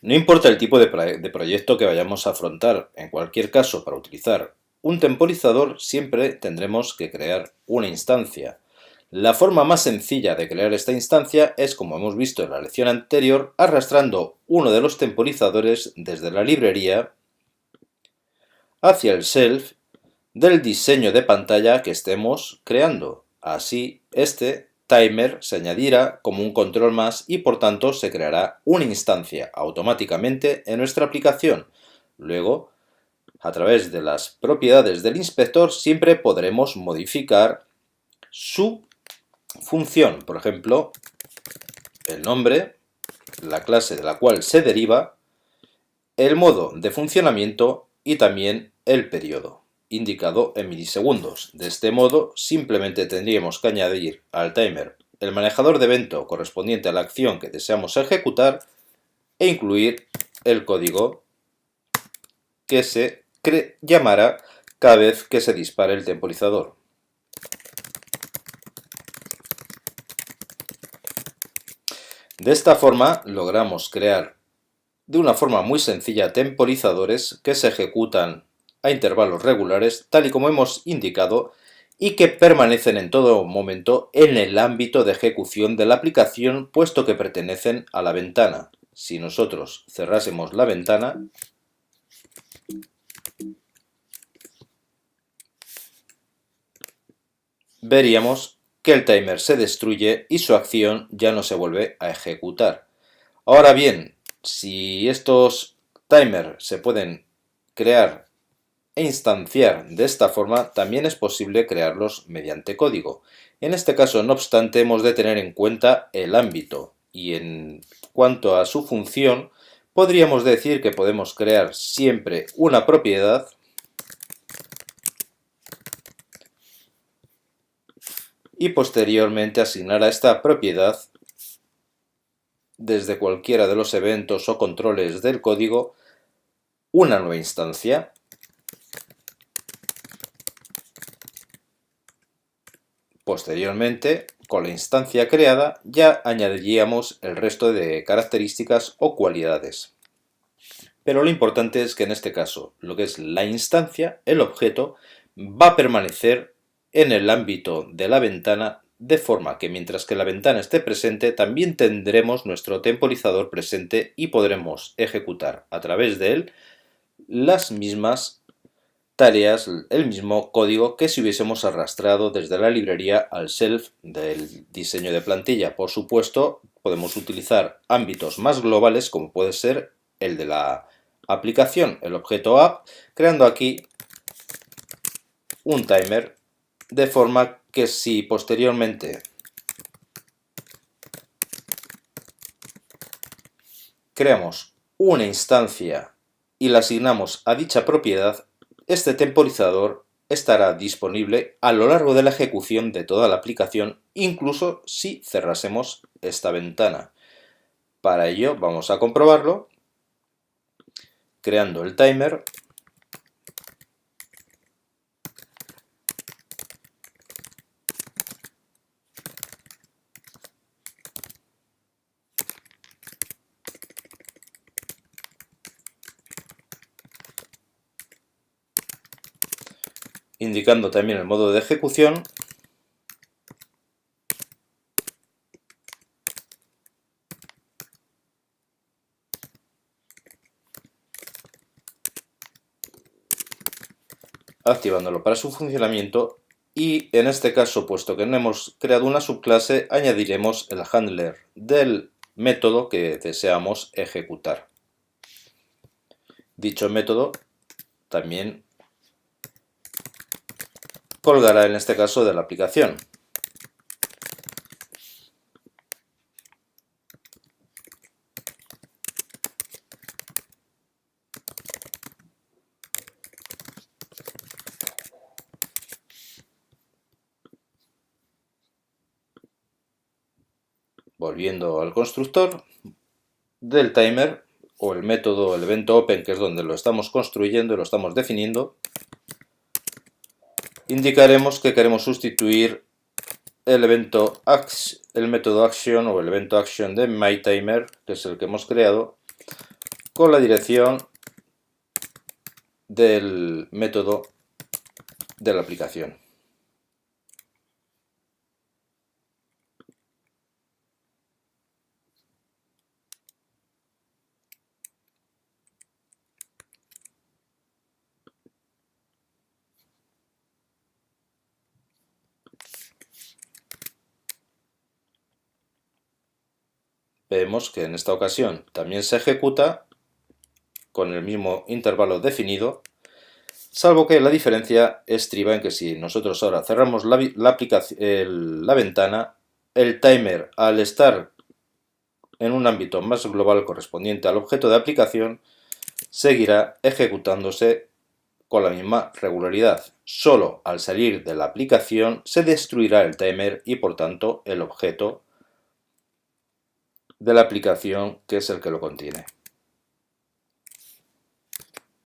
No importa el tipo de proyecto que vayamos a afrontar, en cualquier caso, para utilizar un temporizador siempre tendremos que crear una instancia. La forma más sencilla de crear esta instancia es, como hemos visto en la lección anterior, arrastrando uno de los temporizadores desde la librería hacia el shelf del diseño de pantalla que estemos creando. Así, este timer se añadirá como un control más y por tanto se creará una instancia automáticamente en nuestra aplicación. Luego, a través de las propiedades del inspector siempre podremos modificar su función, por ejemplo, el nombre, la clase de la cual se deriva, el modo de funcionamiento y también el periodo, indicado en milisegundos. De este modo, simplemente tendríamos que añadir al timer el manejador de evento correspondiente a la acción que deseamos ejecutar e incluir el código que se llamará cada vez que se dispare el temporizador. De esta forma logramos crear de una forma muy sencilla temporizadores que se ejecutan a intervalos regulares, tal y como hemos indicado, y que permanecen en todo momento en el ámbito de ejecución de la aplicación, puesto que pertenecen a la ventana. Si nosotros cerrásemos la ventana, veríamos que el timer se destruye y su acción ya no se vuelve a ejecutar. Ahora bien, si estos timers se pueden crear e instanciar de esta forma, también es posible crearlos mediante código. En este caso, no obstante, hemos de tener en cuenta el ámbito y en cuanto a su función, podríamos decir que podemos crear siempre una propiedad y posteriormente asignar a esta propiedad desde cualquiera de los eventos o controles del código una nueva instancia. Posteriormente, con la instancia creada, ya añadiríamos el resto de características o cualidades. Pero lo importante es que en este caso, lo que es la instancia, el objeto, va a permanecer en el ámbito de la ventana, de forma que mientras que la ventana esté presente, también tendremos nuestro temporizador presente y podremos ejecutar a través de él las mismas tareas, el mismo código que si hubiésemos arrastrado desde la librería al shelf del diseño de plantilla. Por supuesto, podemos utilizar ámbitos más globales como puede ser el de la aplicación, el objeto app, creando aquí un timer de forma que si posteriormente creamos una instancia y la asignamos a dicha propiedad, este temporizador estará disponible a lo largo de la ejecución de toda la aplicación, incluso si cerrásemos esta ventana. Para ello vamos a comprobarlo creando el timer. Indicando también el modo de ejecución. Activándolo para su funcionamiento y en este caso, puesto que no hemos creado una subclase, añadiremos el handler del método que deseamos ejecutar. Dicho método también colgará en este caso de la aplicación. Volviendo al constructor del timer o el método, el evento open, que es donde lo estamos construyendo y lo estamos definiendo, indicaremos que queremos sustituir el método action o el evento action de myTimer, que es el que hemos creado, con la dirección del método de la aplicación. Vemos que en esta ocasión también se ejecuta con el mismo intervalo definido, salvo que la diferencia estriba en que si nosotros ahora cerramos la ventana, el timer, al estar en un ámbito más global correspondiente al objeto de aplicación, seguirá ejecutándose con la misma regularidad. Solo al salir de la aplicación se destruirá el timer y por tanto el objeto de la aplicación que es el que lo contiene.